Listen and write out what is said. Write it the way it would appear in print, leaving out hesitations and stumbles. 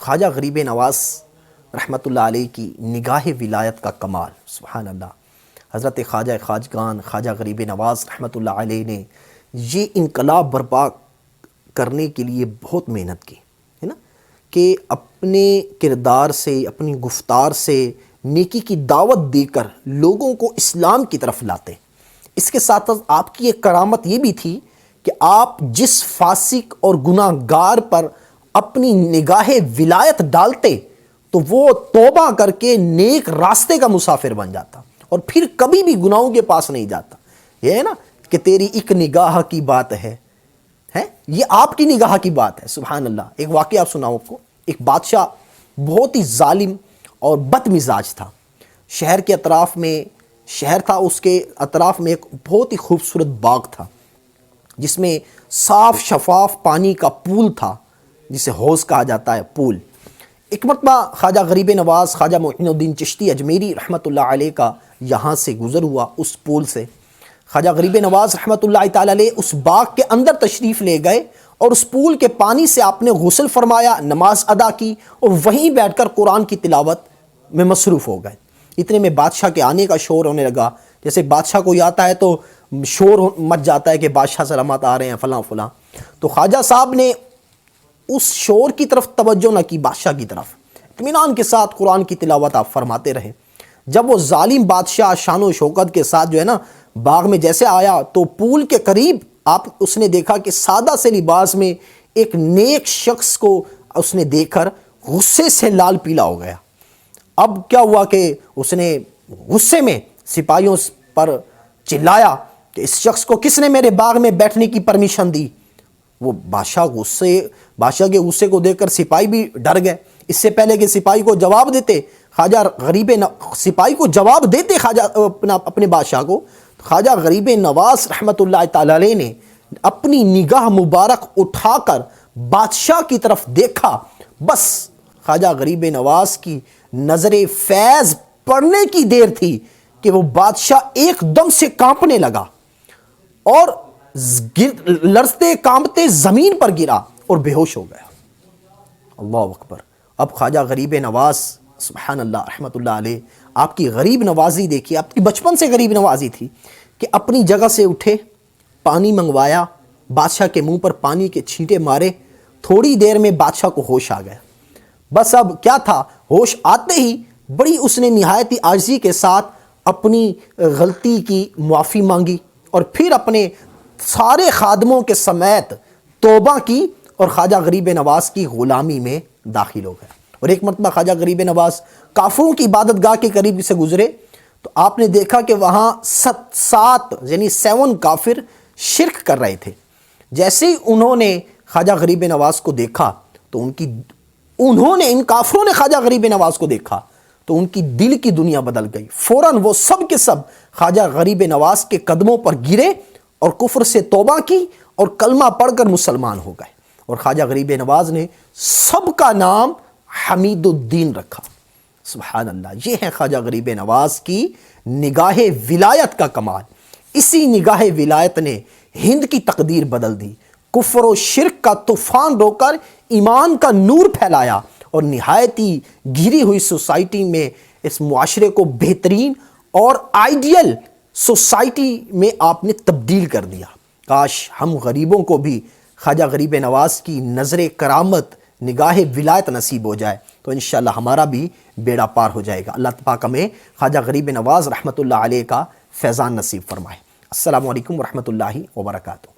خواجہ غریب نواز رحمۃ اللہ علیہ کی نگاہ ولایت کا کمال، سبحان اللہ۔ حضرت خواجہ خواجگان خواجہ غریب نواز رحمۃ اللہ علیہ نے یہ انقلاب برپا کرنے کے لیے بہت محنت کی ہے نا، کہ اپنے کردار سے، اپنی گفتار سے نیکی کی دعوت دے کر لوگوں کو اسلام کی طرف لاتے۔ اس کے ساتھ آپ کی ایک کرامت یہ بھی تھی کہ آپ جس فاسق اور گناہ گار پر اپنی نگاہ ولایت ڈالتے تو وہ توبہ کر کے نیک راستے کا مسافر بن جاتا اور پھر کبھی بھی گناہوں کے پاس نہیں جاتا۔ یہ ہے نا کہ تیری ایک نگاہ کی بات ہے، یہ آپ کی نگاہ کی بات ہے، سبحان اللہ۔ ایک واقعہ آپ سناؤں آپ کو۔ ایک بادشاہ بہت ہی ظالم اور بد مزاج تھا۔ شہر کے اطراف میں شہر تھا، اس کے اطراف میں ایک بہت ہی خوبصورت باغ تھا جس میں صاف شفاف پانی کا پول تھا، جسے حوض کہا جاتا ہے، پول۔ ایک مرتبہ خواجہ غریب نواز خواجہ معین الدین چشتی اجمیری رحمۃ اللہ علیہ کا یہاں سے گزر ہوا، اس پول سے۔ خواجہ غریب نواز رحمۃ اللہ تعالی علیہ اس باغ کے اندر تشریف لے گئے اور اس پول کے پانی سے آپ نے غسل فرمایا، نماز ادا کی اور وہیں بیٹھ کر قرآن کی تلاوت میں مصروف ہو گئے۔ اتنے میں بادشاہ کے آنے کا شور ہونے لگا۔ جیسے بادشاہ کوئی آتا ہے تو شور مچ جاتا ہے کہ بادشاہ سلامت آ رہے ہیں فلاں فلاں۔ تو خواجہ صاحب نے اس شور کی طرف توجہ نہ کی، بادشاہ کی طرف اطمینان کے ساتھ قرآن کی تلاوت آپ فرماتے رہے۔ جب وہ ظالم بادشاہ شان و شوکت کے ساتھ جو ہے نا باغ میں جیسے آیا تو پول کے قریب اس نے دیکھا کہ سادہ سے لباس میں ایک نیک شخص کو اس نے دیکھ کر غصے سے لال پیلا ہو گیا۔ اب کیا ہوا کہ اس نے غصے میں سپاہیوں پر چلایا کہ اس شخص کو کس نے میرے باغ میں بیٹھنے کی پرمیشن دی؟ وہ بادشاہ کے غصے کو دیکھ کر سپاہی بھی ڈر گئے۔ اس سے پہلے کہ سپاہی کو جواب دیتے، سپاہی کو جواب دیتے اپنے بادشاہ کو، خواجہ غریب نواز رحمۃ اللہ تعالی علیہ نے اپنی نگاہ مبارک اٹھا کر بادشاہ کی طرف دیکھا۔ بس خواجہ غریب نواز کی نظر فیض پڑنے کی دیر تھی کہ وہ بادشاہ ایک دم سے کانپنے لگا اور لرزتے کانپتے زمین پر گرا اور بے ہوش ہو گیا۔ اللہ اکبر۔ اب خواجہ غریب نواز سبحان اللہ رحمۃ اللہ علیہ، آپ کی غریب نوازی دیکھیے، آپ کی بچپن سے غریب نوازی تھی کہ اپنی جگہ سے اٹھے، پانی منگوایا، بادشاہ کے منہ پر پانی کے چھینٹے مارے، تھوڑی دیر میں بادشاہ کو ہوش آ گیا۔ بس اب کیا تھا، ہوش آتے ہی بڑی اس نے نہایت عاجزی کے ساتھ اپنی غلطی کی معافی مانگی اور پھر اپنے سارے خادموں کے سمیت توبہ کی اور خواجہ غریب نواز کی غلامی میں داخل ہو گیا۔ اور ایک مرتبہ خواجہ غریب نواز کافروں کی عبادت گاہ کے قریب سے گزرے تو آپ نے دیکھا کہ وہاں 7 کافر شرک کر رہے تھے۔ جیسے ہی انہوں نے خواجہ غریب نواز کو دیکھا تو ان کافروں نے خواجہ غریب نواز کو دیکھا تو ان کی دل کی دنیا بدل گئی۔ فوراً وہ سب کے سب خواجہ غریب نواز کے قدموں پر گرے اور کفر سے توبہ کی اور کلمہ پڑھ کر مسلمان ہو گئے، اور خواجہ غریب نواز نے سب کا نام حمید الدین رکھا۔ سبحان اللہ۔ یہ ہے خواجہ غریب نواز کی نگاہ ولایت کا کمال۔ اسی نگاہ ولایت نے ہند کی تقدیر بدل دی، کفر و شرک کا طوفان رو کر ایمان کا نور پھیلایا اور نہایت ہی گھری ہوئی سوسائٹی میں اس معاشرے کو بہترین اور آئیڈیل سوسائٹی میں آپ نے تبدیل کر دیا۔ کاش ہم غریبوں کو بھی خواجہ غریب نواز کی نظر کرامت، نگاہ ولایت نصیب ہو جائے تو انشاءاللہ ہمارا بھی بیڑا پار ہو جائے گا۔ اللہ پاک ہمیں خواجہ غریب نواز رحمۃ اللہ علیہ کا فیضان نصیب فرمائے۔ السلام علیکم ورحمۃ اللہ وبرکاتہ۔